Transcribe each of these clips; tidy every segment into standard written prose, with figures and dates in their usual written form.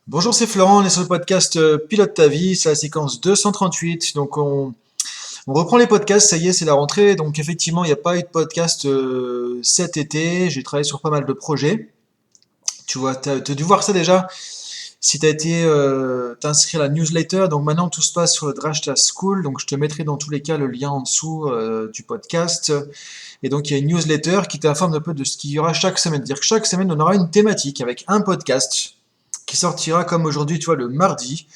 Bonjour, c'est Florent, on est sur le podcast Pilote ta vie, c'est la séquence 238. On reprend les podcasts, ça y est, c'est la rentrée. Donc effectivement, il n'y a pas eu de podcast cet été, j'ai travaillé sur pas mal de projets. Tu vois, tu as dû voir ça déjà. Si tu as été t'inscrire à la newsletter, donc maintenant tout se passe sur le Drashta School, donc je te mettrai dans tous les cas le lien en dessous du podcast. Et donc il y a une newsletter qui t'informe un peu de ce qu'il y aura chaque semaine. C'est-à-dire que chaque semaine, on aura une thématique avec un podcast qui sortira comme aujourd'hui, tu vois, le mardi.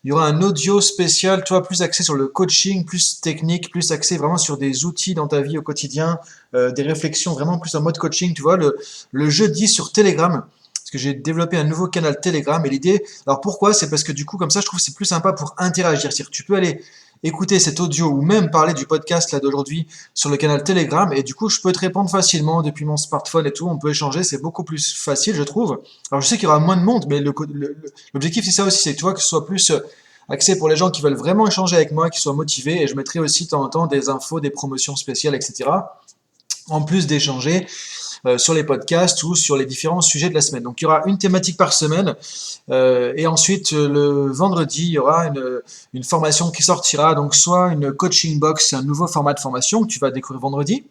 Il y aura un audio spécial, tu vois, plus axé sur le coaching, plus technique, plus axé vraiment sur des outils dans ta vie au quotidien, des réflexions vraiment plus en mode coaching, tu vois, le jeudi sur Telegram. Parce que j'ai développé un nouveau canal Telegram et l'idée, alors pourquoi? C'est parce que du coup, comme ça, je trouve que c'est plus sympa pour interagir. C'est-à-dire que tu peux aller écouter cet audio ou même parler du podcast là d'aujourd'hui sur le canal Telegram et du coup, je peux te répondre facilement depuis mon smartphone et tout. On peut échanger, c'est beaucoup plus facile, je trouve. Alors, je sais qu'il y aura moins de monde, mais l'objectif, c'est ça aussi, c'est que tu vois que ce soit plus axé pour les gens qui veulent vraiment échanger avec moi, qui soient motivés et je mettrai aussi de temps en temps des infos, des promotions spéciales, etc. En plus d'échanger sur les podcasts ou sur les différents sujets de la semaine. Donc il y aura une thématique par semaine et ensuite le vendredi il y aura une formation qui sortira, donc soit une coaching box, c'est un nouveau format de formation que tu vas découvrir vendredi,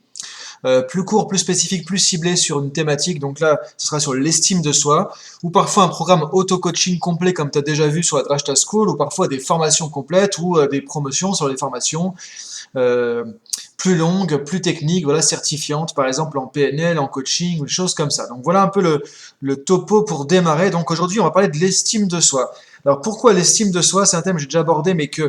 plus court, plus spécifique, plus ciblé sur une thématique. Donc là, ce sera sur l'estime de soi, ou parfois un programme auto-coaching complet comme tu as déjà vu sur la Drashta School, ou parfois des formations complètes ou des promotions sur les formations euh, plus longues, plus techniques, voilà, certifiantes, par exemple en PNL, en coaching, ou des choses comme ça. Donc voilà un peu le topo pour démarrer. Donc aujourd'hui, on va parler de l'estime de soi. Alors pourquoi l'estime de soi? C'est un thème que j'ai déjà abordé, mais qui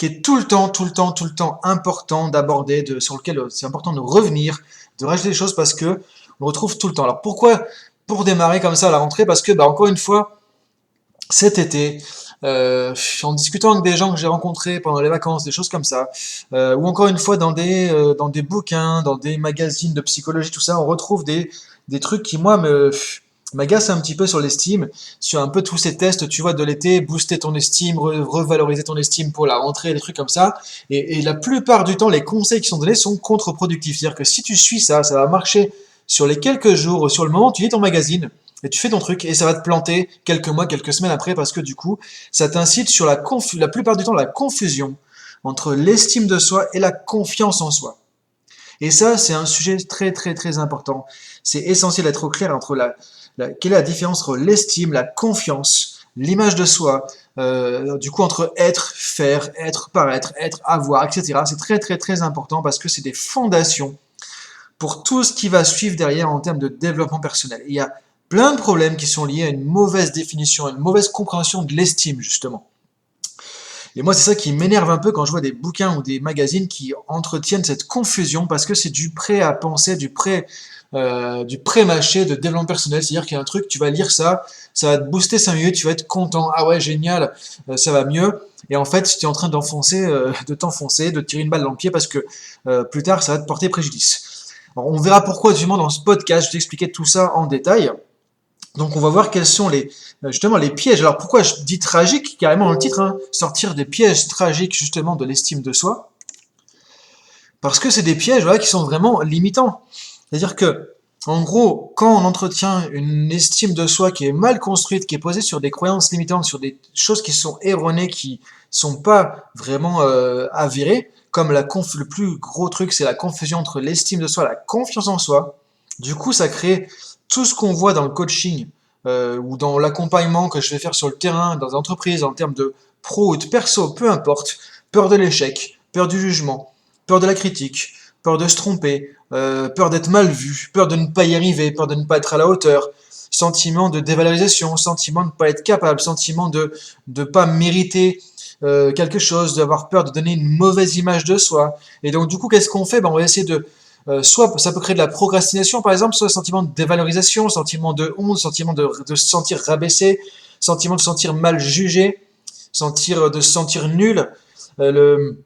est tout le temps important d'aborder, sur lequel c'est important de revenir, de rajouter des choses parce que on le retrouve tout le temps. Alors pourquoi? Pour démarrer comme ça à la rentrée, parce que bah, encore une fois, cet été, en discutant avec des gens que j'ai rencontrés pendant les vacances, des choses comme ça, ou encore une fois dans des bouquins, dans des magazines de psychologie, tout ça, on retrouve des trucs qui moi m'agacent un petit peu sur l'estime, sur un peu tous ces tests, tu vois, de l'été, booster ton estime, revaloriser ton estime pour la rentrée, des trucs comme ça. Et la plupart du temps, les conseils qui sont donnés sont contre-productifs. C'est-à-dire que si tu suis ça, ça va marcher sur les quelques jours, sur le moment où tu lis ton magazine, et tu fais ton truc, et ça va te planter quelques mois, quelques semaines après, parce que du coup, ça t'incite sur la plupart du temps, la confusion entre l'estime de soi et la confiance en soi. Et ça, c'est un sujet très important. C'est essentiel d'être au clair entre quelle est la différence entre l'estime, la confiance, l'image de soi, du coup entre être, faire, être, paraître, être, avoir, etc. C'est très important parce que c'est des fondations pour tout ce qui va suivre derrière en termes de développement personnel. Et il y a plein de problèmes qui sont liés à une mauvaise définition, à une mauvaise compréhension de l'estime, justement. Et moi, c'est ça qui m'énerve un peu quand je vois des bouquins ou des magazines qui entretiennent cette confusion parce que c'est du prêt à penser, du pré-mâché de développement personnel. C'est-à-dire qu'il y a un truc, tu vas lire ça, ça va te booster 5 minutes, tu vas être content, ah ouais, génial, ça va mieux. Et en fait, tu es en train de t'enfoncer, de te tirer une balle dans le pied parce que plus tard, ça va te porter préjudice. Alors, on verra pourquoi, justement, dans ce podcast, je vais t'expliquer tout ça en détail. Donc on va voir quels sont justement les pièges. Alors pourquoi je dis tragique, carrément dans le titre, hein, sortir des pièges tragiques justement de l'estime de soi, parce que c'est des pièges voilà, qui sont vraiment limitants. C'est-à-dire que, en gros, quand on entretient une estime de soi qui est mal construite, qui est posée sur des croyances limitantes, sur des choses qui sont erronées, qui sont pas vraiment avérées, comme le plus gros truc, c'est la confusion entre l'estime de soi et la confiance en soi. Du coup, ça crée tout ce qu'on voit dans le coaching ou dans l'accompagnement que je vais faire sur le terrain, dans les entreprises, en termes de pro ou de perso, peu importe, peur de l'échec, peur du jugement, peur de la critique, peur de se tromper, peur d'être mal vu, peur de ne pas y arriver, peur de ne pas être à la hauteur, sentiment de dévalorisation, sentiment de ne pas être capable, sentiment de ne pas mériter quelque chose, d'avoir peur de donner une mauvaise image de soi. Et donc du coup, qu'est-ce qu'on fait? Ben, on va essayer de soit ça peut créer de la procrastination par exemple, soit sentiment de dévalorisation, sentiment de honte, sentiment de se sentir rabaissé, sentiment de se sentir mal jugé, de se sentir nul, euh, le,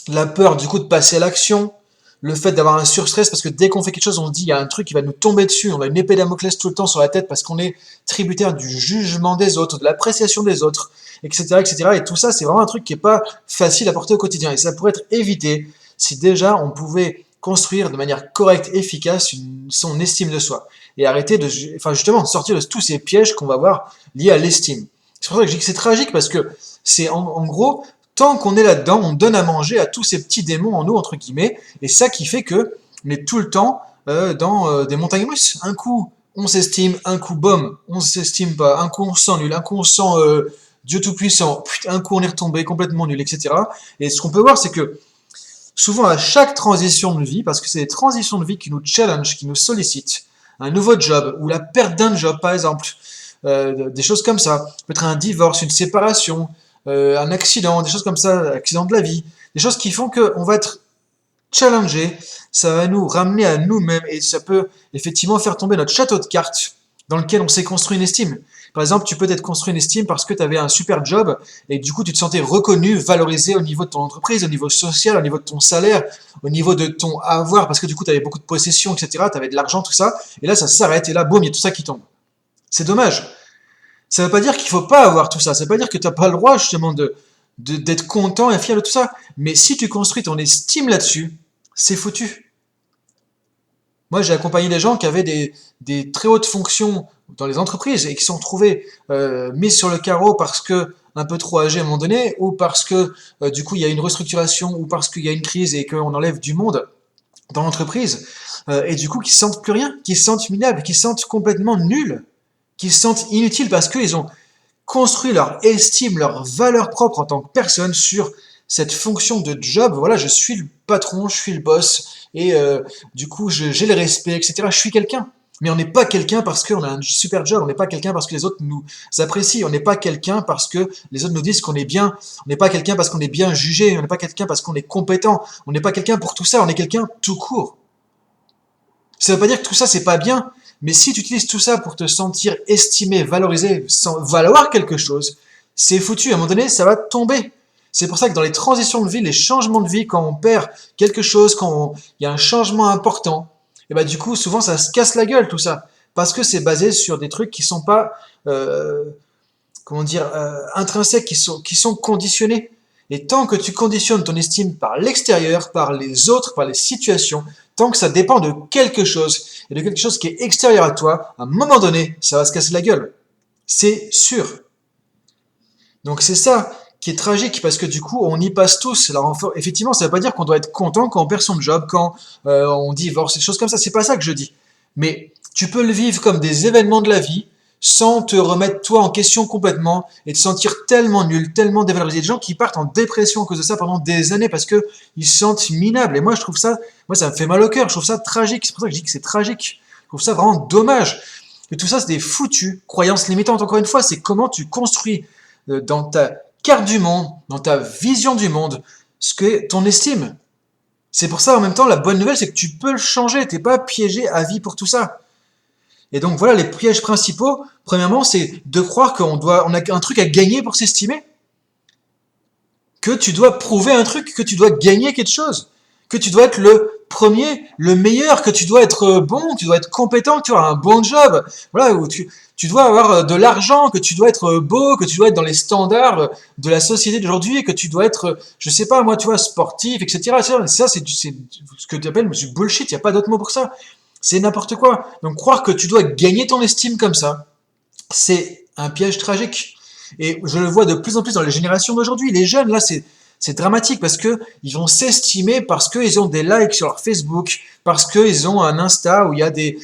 la peur du coup de passer à l'action, le fait d'avoir un surstress parce que dès qu'on fait quelque chose, on se dit il y a un truc qui va nous tomber dessus, on a une épée Damoclès tout le temps sur la tête parce qu'on est tributaire du jugement des autres, de l'appréciation des autres, etc., etc. Et tout ça, c'est vraiment un truc qui est pas facile à porter au quotidien. Et ça pourrait être évité si déjà on pouvait construire de manière correcte, efficace, son estime de soi et arrêter enfin justement sortir de tous ces pièges qu'on va voir liés à l'estime. C'est pour ça que je dis que c'est tragique, parce que c'est en gros, tant qu'on est là-dedans, on donne à manger à tous ces petits démons en nous, entre guillemets, et ça qui fait que on est tout le temps dans des montagnes russes. Un coup, on s'estime, un coup, boum, on s'estime pas, un coup, on se sent nul, un coup, on se sent Dieu Tout-Puissant, un coup, on est retombé complètement nul, etc. Et ce qu'on peut voir, c'est que souvent, à chaque transition de vie, parce que c'est les transitions de vie qui nous challenge, qui nous sollicitent, un nouveau job, ou la perte d'un job, par exemple, des choses comme ça, peut-être un divorce, une séparation, un accident, des choses comme ça, accident de la vie, des choses qui font qu'on va être challengé, ça va nous ramener à nous-mêmes et ça peut effectivement faire tomber notre château de cartes dans lequel on s'est construit une estime. Par exemple, tu peux t'être construit une estime parce que tu avais un super job et du coup tu te sentais reconnu, valorisé au niveau de ton entreprise, au niveau social, au niveau de ton salaire, au niveau de ton avoir, parce que du coup tu avais beaucoup de possessions, etc. Tu avais de l'argent, tout ça, et là ça s'arrête et là boum, il y a tout ça qui tombe. C'est dommage. Ça ne veut pas dire qu'il ne faut pas avoir tout ça, ça ne veut pas dire que tu n'as pas le droit justement d'être content et fier de tout ça. Mais si tu construis ton estime là-dessus, c'est foutu. Moi, j'ai accompagné des gens qui avaient des très hautes fonctions dans les entreprises et qui se sont retrouvés mis sur le carreau parce que un peu trop âgés à un moment donné, ou parce que du coup il y a une restructuration, ou parce qu'il y a une crise et qu'on enlève du monde dans l'entreprise, et du coup qui se sentent plus rien, qui se sentent minables, qui se sentent complètement nuls, qui se sentent inutiles parce qu'ils ont construit leur estime, leur valeur propre en tant que personne sur cette fonction de job. Voilà, je suis le patron, je suis le boss, et du coup, j'ai le respect, etc. Je suis quelqu'un. Mais on n'est pas quelqu'un parce qu'on a un super job, on n'est pas quelqu'un parce que les autres nous apprécient, on n'est pas quelqu'un parce que les autres nous disent qu'on est bien, on n'est pas quelqu'un parce qu'on est bien jugé, on n'est pas quelqu'un parce qu'on est compétent, on n'est pas quelqu'un pour tout ça, on est quelqu'un tout court. Ça ne veut pas dire que tout ça, c'est pas bien, mais si tu utilises tout ça pour te sentir estimé, valorisé, sans valoir quelque chose, c'est foutu. À un moment donné, ça va tomber. C'est pour ça que dans les transitions de vie, les changements de vie, quand on perd quelque chose, il y a un changement important, et bah du coup, souvent, ça se casse la gueule, tout ça. Parce que c'est basé sur des trucs qui sont pas, euh, comment dire, intrinsèques, qui sont conditionnés. Et tant que tu conditionnes ton estime par l'extérieur, par les autres, par les situations, tant que ça dépend de quelque chose, et de quelque chose qui est extérieur à toi, à un moment donné, ça va se casser la gueule. C'est sûr. Donc c'est ça qui est tragique, parce que du coup, on y passe tous. Alors effectivement, ça ne veut pas dire qu'on doit être content quand on perd son job, quand on divorce, des choses comme ça. C'est pas ça que je dis. Mais tu peux le vivre comme des événements de la vie, sans te remettre toi en question complètement et te sentir tellement nul, tellement dévalorisé. Des gens qui partent en dépression à cause de ça pendant des années parce que ils se sentent minables. Et moi, je trouve ça, moi, ça me fait mal au cœur. Je trouve ça tragique. C'est pour ça que je dis que c'est tragique. Je trouve ça vraiment dommage. Et tout ça, c'est des foutues croyances limitantes. Encore une fois, c'est comment tu construis dans ta carte du monde, dans ta vision du monde, ce que est ton estime. C'est pour ça, en même temps, la bonne nouvelle, c'est que tu peux le changer. T'es pas piégé à vie pour tout ça. Et donc voilà, les pièges principaux, premièrement, c'est de croire on a un truc à gagner pour s'estimer, que tu dois prouver un truc, que tu dois gagner quelque chose, que tu dois être le premier, le meilleur, que tu dois être bon, que tu dois être compétent, que tu dois avoir un bon job, voilà, où tu dois avoir de l'argent, que tu dois être beau, que tu dois être dans les standards de la société d'aujourd'hui, que tu dois être, je sais pas, moi, tu vois, sportif, etc. Ça, c'est ce que tu appelles du bullshit, il n'y a pas d'autre mot pour ça. C'est n'importe quoi. Donc croire que tu dois gagner ton estime comme ça, c'est un piège tragique. Et je le vois de plus en plus dans les générations d'aujourd'hui. Les jeunes, là, c'est dramatique parce que ils vont s'estimer parce qu'ils ont des likes sur leur Facebook, parce qu'ils ont un Insta où il y a des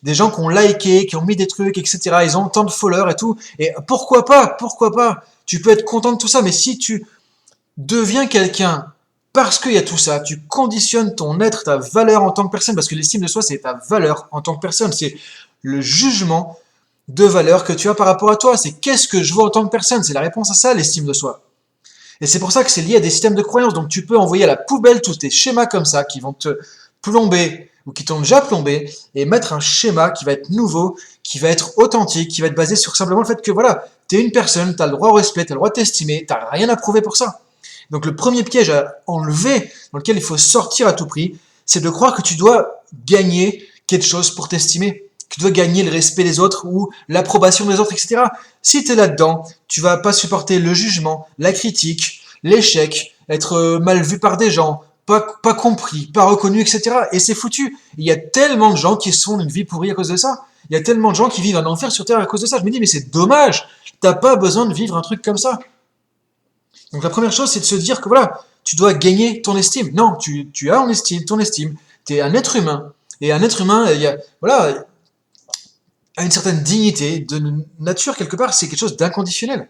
gens qui ont liké, qui ont mis des trucs, etc. Ils ont tant de followers et tout. Et pourquoi pas? Pourquoi pas? Tu peux être content de tout ça, mais si tu deviens quelqu'un parce qu'il y a tout ça, tu conditionnes ton être, ta valeur en tant que personne, parce que l'estime de soi, c'est ta valeur en tant que personne, c'est le jugement de valeur que tu as par rapport à toi, c'est qu'est-ce que je vois en tant que personne, c'est la réponse à ça, l'estime de soi. Et c'est pour ça que c'est lié à des systèmes de croyances, donc tu peux envoyer à la poubelle tous tes schémas comme ça, qui vont te plomber, ou qui t'ont déjà plombé, et mettre un schéma qui va être nouveau, qui va être authentique, qui va être basé sur simplement le fait que voilà, t'es une personne, t'as le droit au respect, t'as le droit de t'estimer, t'as rien à prouver pour ça. Donc le premier piège à enlever, dans lequel il faut sortir à tout prix, c'est de croire que tu dois gagner quelque chose pour t'estimer, que tu dois gagner le respect des autres ou l'approbation des autres, etc. Si tu es là-dedans, tu vas pas supporter le jugement, la critique, l'échec, être mal vu par des gens, pas compris, pas reconnu, etc. Et c'est foutu. Il y a tellement de gens qui se font une vie pourrie à cause de ça. Il y a tellement de gens qui vivent un enfer sur Terre à cause de ça. Je me dis, mais c'est dommage. T'as pas besoin de vivre un truc comme ça. Donc la première chose, c'est de se dire que voilà, tu dois gagner ton estime. Non, tu as ton estime. Tu es un être humain. Et un être humain, voilà, a une certaine dignité de nature quelque part, c'est quelque chose d'inconditionnel.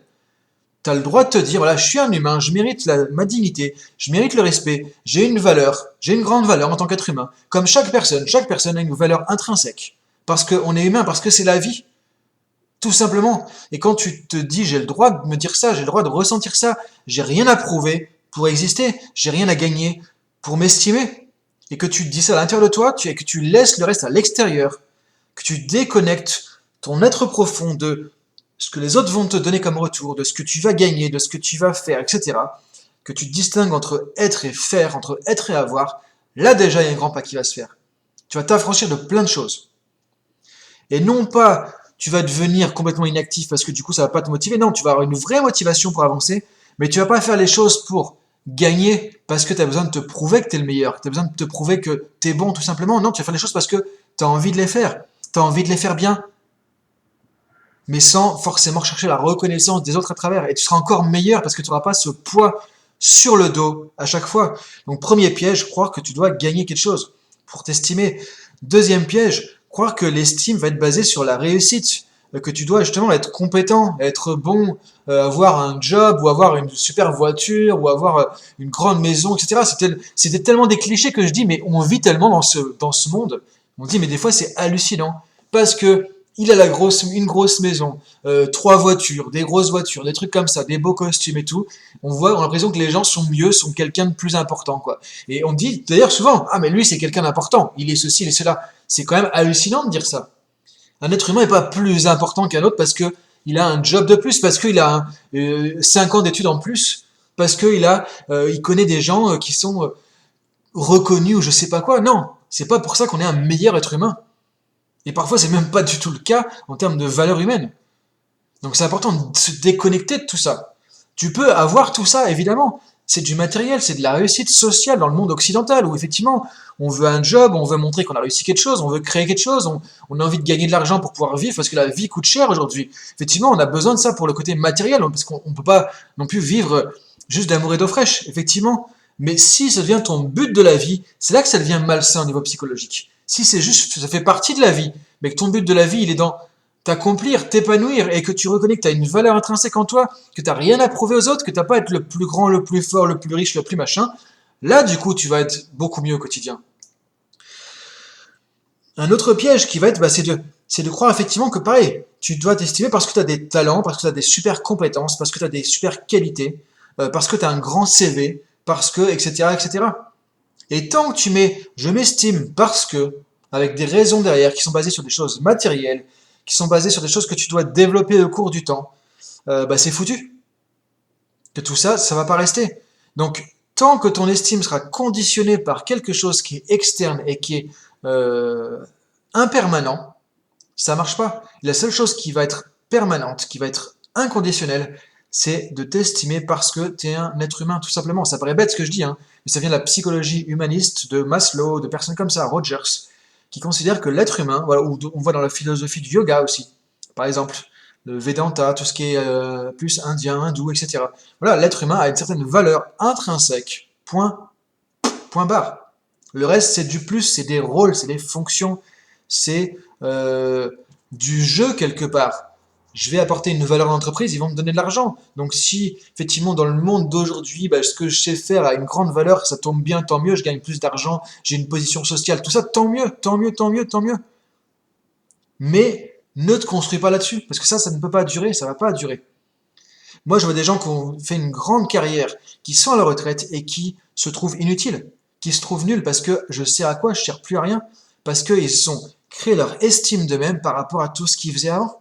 Tu as le droit de te dire, voilà, je suis un humain, je mérite ma dignité, je mérite le respect, j'ai une valeur, j'ai une grande valeur en tant qu'être humain. Comme chaque personne a une valeur intrinsèque. Parce qu'on est humain, parce que c'est la vie. Tout simplement. Et quand tu te dis, j'ai le droit de me dire ça, j'ai le droit de ressentir ça, j'ai rien à prouver pour exister, j'ai rien à gagner pour m'estimer, et que tu te dis ça à l'intérieur de toi, et que tu laisses le reste à l'extérieur, que tu déconnectes ton être profond de ce que les autres vont te donner comme retour, de ce que tu vas gagner, de ce que tu vas faire, etc., que tu distingues entre être et faire, entre être et avoir, là déjà il y a un grand pas qui va se faire. Tu vas t'affranchir de plein de choses. Et non pas tu vas devenir complètement inactif parce que du coup ça va pas te motiver. Non, tu vas avoir une vraie motivation pour avancer, mais tu vas pas faire les choses pour gagner parce que tu as besoin de te prouver que tu es le meilleur, tu as besoin de te prouver que tu es bon tout simplement. Non, tu vas faire les choses parce que tu as envie de les faire. Tu as envie de les faire bien, mais sans forcément rechercher la reconnaissance des autres à travers. Et tu seras encore meilleur parce que tu n'auras pas ce poids sur le dos à chaque fois. Donc premier piège, croire que tu dois gagner quelque chose pour t'estimer. Deuxième piège, croire que l'estime va être basée sur la réussite, que tu dois justement être compétent, être bon, avoir un job ou avoir une super voiture ou avoir une grande maison, etc. C'était tellement des clichés que je dis, mais on vit tellement dans ce monde. On dit, mais des fois c'est hallucinant parce que il a une grosse maison, trois voitures, des grosses voitures, des trucs comme ça, des beaux costumes et tout. On a l'impression que les gens sont mieux, sont quelqu'un de plus important, quoi. Et on dit d'ailleurs souvent, ah mais lui c'est quelqu'un d'important, il est ceci, il est cela. C'est quand même hallucinant de dire ça. Un être humain n'est pas plus important qu'un autre parce que il a un job de plus, parce qu'il a 5 ans d'études en plus, parce il connaît des gens qui sont reconnus ou je sais pas quoi. Non, c'est pas pour ça qu'on est un meilleur être humain. Et parfois, c'est même pas du tout le cas en termes de valeur humaine. Donc c'est important de se déconnecter de tout ça. Tu peux avoir tout ça, évidemment. C'est du matériel, c'est de la réussite sociale dans le monde occidental, où effectivement, on veut un job, on veut montrer qu'on a réussi quelque chose, on veut créer quelque chose, on a envie de gagner de l'argent pour pouvoir vivre, parce que la vie coûte cher aujourd'hui. Effectivement, on a besoin de ça pour le côté matériel, parce qu'on ne peut pas non plus vivre juste d'amour et d'eau fraîche, effectivement. Mais si ça devient ton but de la vie, c'est là que ça devient malsain au niveau psychologique. Si c'est juste, ça fait partie de la vie, mais que ton but de la vie, il est dans t'accomplir, t'épanouir, et que tu reconnais que tu as une valeur intrinsèque en toi, que tu n'as rien à prouver aux autres, que tu n'as pas à être le plus grand, le plus fort, le plus riche, le plus machin, là, du coup, tu vas être beaucoup mieux au quotidien. Un autre piège qui va être, c'est de croire effectivement que pareil, tu dois t'estimer parce que tu as des talents, parce que tu as des super compétences, parce que tu as des super qualités, parce que tu as un grand CV, parce que, etc., etc. Et tant que tu mets je m'estime parce que, avec des raisons derrière qui sont basées sur des choses matérielles, qui sont basées sur des choses que tu dois développer au cours du temps, c'est foutu. Que tout ça, ça va pas rester. Donc, tant que ton estime sera conditionnée par quelque chose qui est externe et qui est impermanent, ça marche pas. La seule chose qui va être permanente, qui va être inconditionnelle, c'est de t'estimer parce que tu es un être humain, tout simplement. Ça paraît bête ce que je dis, hein, mais ça vient de la psychologie humaniste de Maslow, de personnes comme ça, Rogers, qui considèrent que l'être humain, voilà, ou on voit dans la philosophie du yoga aussi, par exemple, le Vedanta, tout ce qui est plus indien, hindou, etc. Voilà, l'être humain a une certaine valeur intrinsèque. Point, point barre. Le reste, c'est du plus, c'est des rôles, c'est des fonctions, c'est du jeu quelque part. Je vais apporter une valeur à l'entreprise, ils vont me donner de l'argent. Donc si effectivement dans le monde d'aujourd'hui, ce que je sais faire a une grande valeur, ça tombe bien, tant mieux, je gagne plus d'argent, j'ai une position sociale, tout ça, tant mieux, tant mieux, tant mieux, tant mieux. Mais ne te construis pas là-dessus, parce que ça ne peut pas durer, ça va pas durer. Moi, je vois des gens qui ont fait une grande carrière, qui sont à la retraite et qui se trouvent inutiles, qui se trouvent nuls parce que je sers à quoi, je sers plus à rien, parce qu'ils ont créé leur estime d'eux-mêmes par rapport à tout ce qu'ils faisaient avant.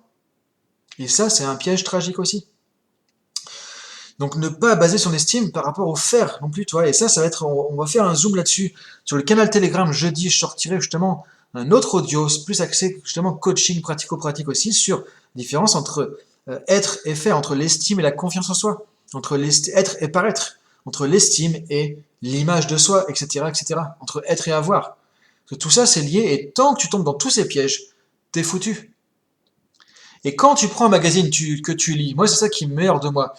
Et ça, c'est un piège tragique aussi. Donc ne pas baser son estime par rapport au faire non plus, tu vois. Et ça va être, on va faire un zoom là-dessus. Sur le canal Telegram, jeudi, je sortirai justement un autre audio, plus axé justement coaching pratico-pratique aussi, sur la différence entre être et faire, entre l'estime et la confiance en soi, entre être et paraître, entre l'estime et l'image de soi, etc., etc., entre être et avoir. Parce que tout ça, c'est lié, et tant que tu tombes dans tous ces pièges, t'es foutu. Et quand tu prends un magazine que tu lis, moi c'est ça qui me met hors de moi,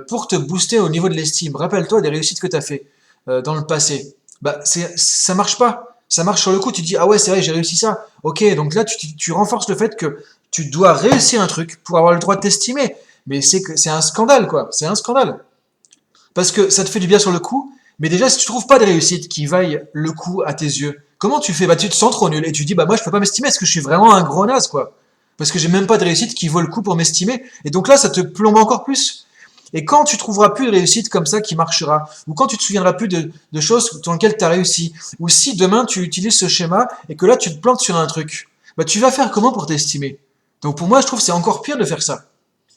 pour te booster au niveau de l'estime, rappelle-toi des réussites que tu as fait dans le passé. Bah, ça marche pas. Ça marche sur le coup, tu te dis, ah ouais, c'est vrai, j'ai réussi ça. Ok, donc là, tu renforces le fait que tu dois réussir un truc pour avoir le droit de t'estimer. Mais c'est un scandale, quoi. C'est un scandale. Parce que ça te fait du bien sur le coup, mais déjà, si tu trouves pas de réussite qui vaille le coup à tes yeux, comment tu fais? Bah, tu te sens trop nul et tu dis, bah, moi, je peux pas m'estimer parce que je suis vraiment un gros naze, quoi. Parce que j'ai même pas de réussite qui vaut le coup pour m'estimer. Et donc là, ça te plombe encore plus. Et quand tu trouveras plus de réussite comme ça qui marchera, ou quand tu te souviendras plus de choses dans lesquelles tu as réussi, ou si demain tu utilises ce schéma et que là tu te plantes sur un truc, bah tu vas faire comment pour t'estimer? Donc pour moi, je trouve que c'est encore pire de faire ça.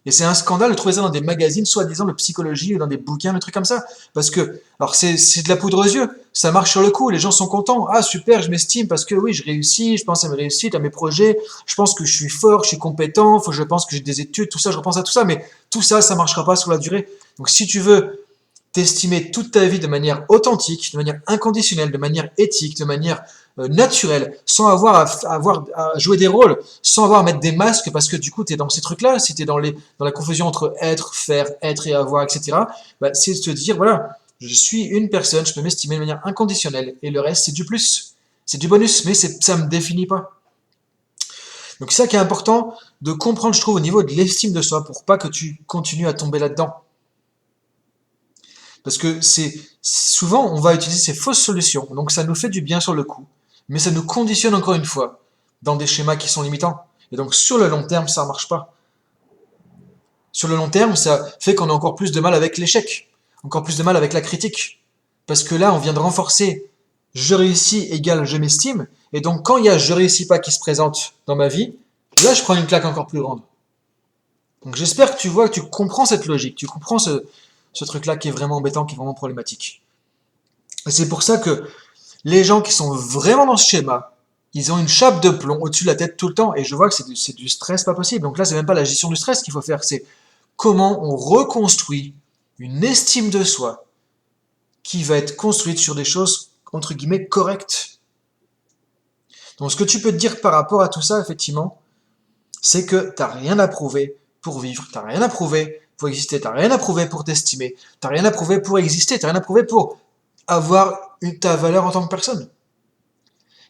Et c'est un scandale de trouver ça dans des magazines, soi-disant de psychologie, ou dans des bouquins, des trucs comme ça. Parce que, alors c'est de la poudre aux yeux, ça marche sur le coup, les gens sont contents. Ah super, je m'estime parce que oui, je réussis, je pense à mes réussites, à mes projets, je pense que je suis fort, je suis compétent, je pense que j'ai des études, tout ça, je repense à tout ça, mais tout ça, ça marchera pas sur la durée. Donc si tu veux t'estimer toute ta vie de manière authentique, de manière inconditionnelle, de manière éthique, de manière naturelle, sans avoir à jouer des rôles, sans avoir à mettre des masques, parce que du coup, tu es dans ces trucs-là, si tu es dans la confusion entre être, faire, être et avoir, etc., bah, c'est de te dire, voilà, je suis une personne, je peux m'estimer de manière inconditionnelle, et le reste, c'est du plus, c'est du bonus, mais ça me définit pas. Donc c'est ça qui est important de comprendre, je trouve, au niveau de l'estime de soi, pour pas que tu continues à tomber là-dedans. Parce que c'est souvent on va utiliser ces fausses solutions, donc ça nous fait du bien sur le coup, mais ça nous conditionne encore une fois dans des schémas qui sont limitants. Et donc sur le long terme, ça ne marche pas. Sur le long terme, ça fait qu'on a encore plus de mal avec l'échec, encore plus de mal avec la critique. Parce que là, on vient de renforcer je réussis égale je m'estime, et donc quand il y a je réussis pas qui se présente dans ma vie, là je prends une claque encore plus grande. Donc j'espère que tu vois, que tu comprends cette logique, tu comprends ce truc-là qui est vraiment embêtant, qui est vraiment problématique. Et c'est pour ça que les gens qui sont vraiment dans ce schéma, ils ont une chape de plomb au-dessus de la tête tout le temps. Et je vois que c'est du stress pas possible. Donc là, c'est même pas la gestion du stress qu'il faut faire, c'est comment on reconstruit une estime de soi qui va être construite sur des choses, entre guillemets, correctes. Donc ce que tu peux te dire par rapport à tout ça, effectivement, c'est que t'as rien à prouver pour vivre, t'as rien à prouver pour exister, t'as rien à prouver pour t'estimer, t'as rien à prouver pour exister, t'as rien à prouver pour avoir ta valeur en tant que personne.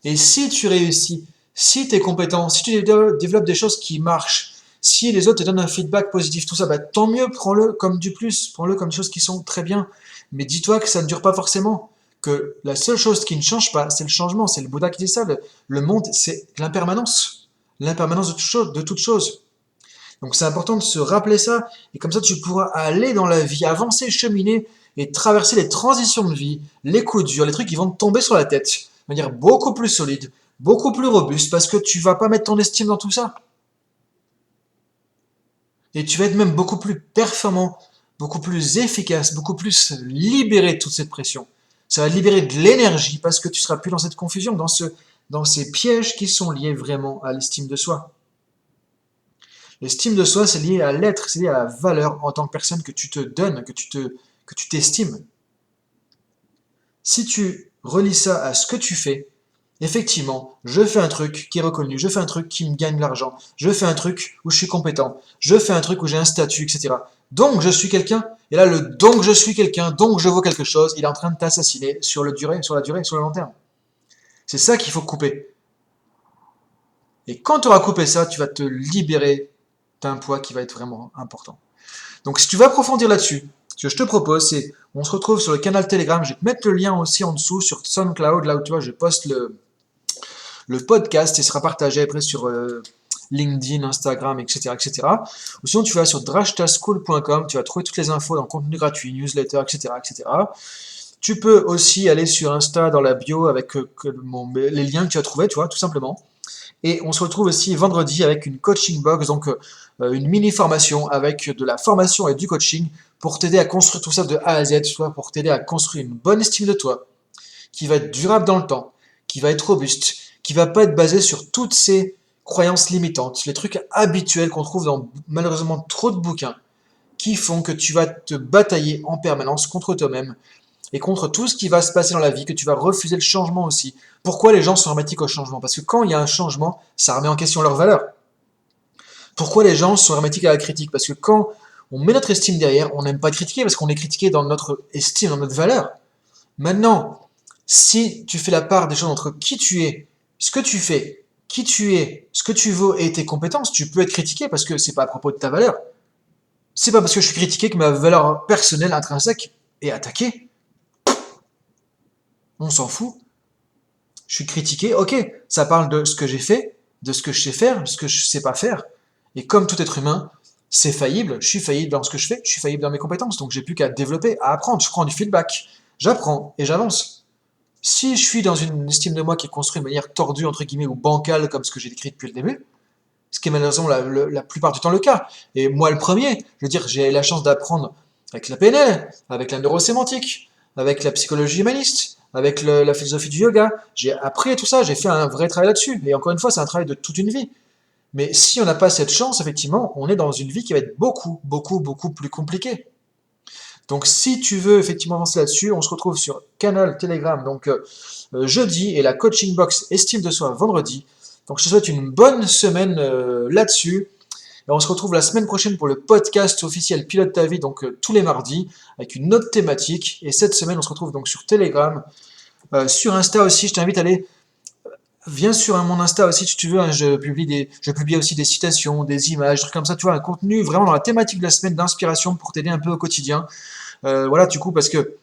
Et si tu réussis, si tu es compétent, si tu développes des choses qui marchent, si les autres te donnent un feedback positif, tout ça, bah, tant mieux, prends-le comme du plus, prends-le comme des choses qui sont très bien. Mais dis-toi que ça ne dure pas forcément, que la seule chose qui ne change pas, c'est le changement. C'est le Bouddha qui dit ça, le monde, c'est l'impermanence. L'impermanence de toute chose. Donc c'est important de se rappeler ça, et comme ça tu pourras aller dans la vie, avancer, cheminer, et traverser les transitions de vie, les coups durs, les trucs qui vont te tomber sur la tête, de manière beaucoup plus solide, beaucoup plus robuste, parce que tu vas pas mettre ton estime dans tout ça. Et tu vas être même beaucoup plus performant, beaucoup plus efficace, beaucoup plus libéré de toute cette pression. Ça va libérer de l'énergie parce que tu seras plus dans cette confusion, dans ces pièges qui sont liés vraiment à l'estime de soi. L'estime de soi, c'est lié à l'être, c'est lié à la valeur en tant que personne que tu te donnes, que tu t'estimes. Si tu relis ça à ce que tu fais, effectivement, je fais un truc qui est reconnu, je fais un truc qui me gagne de l'argent, je fais un truc où je suis compétent, je fais un truc où j'ai un statut, etc. Donc je suis quelqu'un, et là le donc je suis quelqu'un, donc je vaux quelque chose, il est en train de t'assassiner sur la durée, sur le long terme. C'est ça qu'il faut couper. Et quand tu auras coupé ça, tu vas te libérer d'un poids qui va être vraiment important. Donc si tu veux approfondir là-dessus, ce que je te propose, c'est on se retrouve sur le canal Telegram. Je vais te mettre le lien aussi en dessous sur SoundCloud, là où tu vois, je poste le podcast et sera partagé après sur LinkedIn, Instagram, etc., etc. Ou sinon, tu vas sur drashtaschool.com, tu vas trouver toutes les infos dans le contenu gratuit, newsletter, etc., etc. Tu peux aussi aller sur Insta dans la bio avec les liens que tu as trouvés, tu vois, tout simplement. Et on se retrouve aussi vendredi avec une coaching box, donc une mini formation avec de la formation et du coaching pour t'aider à construire tout ça de A à Z, soit pour t'aider à construire une bonne estime de toi, qui va être durable dans le temps, qui va être robuste, qui va pas être basée sur toutes ces croyances limitantes, les trucs habituels qu'on trouve dans malheureusement trop de bouquins, qui font que tu vas te batailler en permanence contre toi-même et contre tout ce qui va se passer dans la vie, que tu vas refuser le changement aussi. Pourquoi les gens sont hermétiques au changement? Parce que quand il y a un changement, ça remet en question leur valeur. Pourquoi les gens sont hermétiques à la critique? Parce que quand on met notre estime derrière, on n'aime pas critiquer parce qu'on est critiqué dans notre estime, dans notre valeur. Maintenant, si tu fais la part des choses entre qui tu es, ce que tu fais, qui tu es, ce que tu vaux et tes compétences, tu peux être critiqué parce que c'est pas à propos de ta valeur. C'est pas parce que je suis critiqué que ma valeur personnelle intrinsèque est attaquée. On s'en fout. Je suis critiqué, ok, ça parle de ce que j'ai fait, de ce que je sais faire, de ce que je sais pas faire. Et comme tout être humain, c'est faillible, je suis faillible dans ce que je fais, je suis faillible dans mes compétences, donc j'ai plus qu'à développer, à apprendre, je prends du feedback, j'apprends et j'avance. Si je suis dans une estime de moi qui est construite de manière tordue, entre guillemets, ou bancale, comme ce que j'ai décrit depuis le début, ce qui est malheureusement la plupart du temps le cas. Et moi le premier, je veux dire, j'ai la chance d'apprendre avec la PNL, avec la neurosémantique, avec la psychologie humaniste, avec la philosophie du yoga. J'ai appris tout ça, j'ai fait un vrai travail là-dessus. Et encore une fois, c'est un travail de toute une vie. Mais si on n'a pas cette chance, effectivement, on est dans une vie qui va être beaucoup, beaucoup, beaucoup plus compliquée. Donc si tu veux effectivement avancer là-dessus, on se retrouve sur Canal Telegram donc jeudi et la coaching box estime de soi vendredi. Donc je te souhaite une bonne semaine là-dessus. Et on se retrouve la semaine prochaine pour le podcast officiel Pilote ta vie, donc tous les mardis, avec une autre thématique. Et cette semaine, on se retrouve donc sur Telegram, sur Insta aussi. Je t'invite à aller, viens sur mon Insta aussi si tu veux. Hein, je publie aussi des citations, des images, des trucs comme ça. Tu vois, un contenu vraiment dans la thématique de la semaine d'inspiration pour t'aider un peu au quotidien. Voilà, du coup, parce que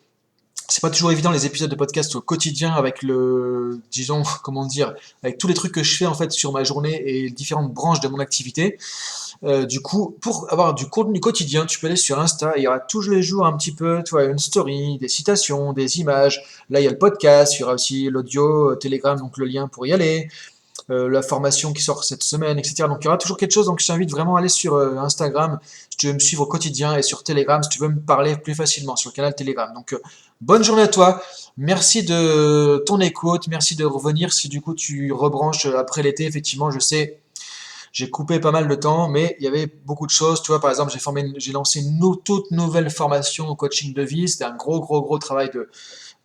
c'est pas toujours évident les épisodes de podcast au quotidien avec disons, comment dire, avec tous les trucs que je fais en fait sur ma journée et différentes branches de mon activité. Du coup, pour avoir du contenu quotidien, tu peux aller sur Insta, il y aura tous les jours un petit peu, tu vois, une story, des citations, des images. Là, il y a le podcast, il y aura aussi l'audio, Telegram, donc le lien pour y aller, la formation qui sort cette semaine, etc. Donc il y aura toujours quelque chose, donc je t'invite vraiment à aller sur Instagram si tu veux me suivre au quotidien et sur Telegram si tu veux me parler plus facilement sur le canal Telegram. Donc bonne journée à toi, merci de ton écoute, merci de revenir si du coup tu rebranches après l'été, effectivement je sais, j'ai coupé pas mal de temps, mais il y avait beaucoup de choses. Tu vois, par exemple, j'ai lancé une toute nouvelle formation au coaching de vie. C'était un gros travail que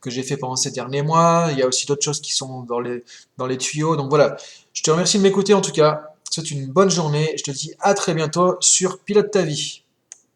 j'ai fait pendant ces derniers mois. Il y a aussi d'autres choses qui sont dans les tuyaux. Donc voilà, je te remercie de m'écouter en tout cas. Je te souhaite une bonne journée. Je te dis à très bientôt sur Pilote ta vie.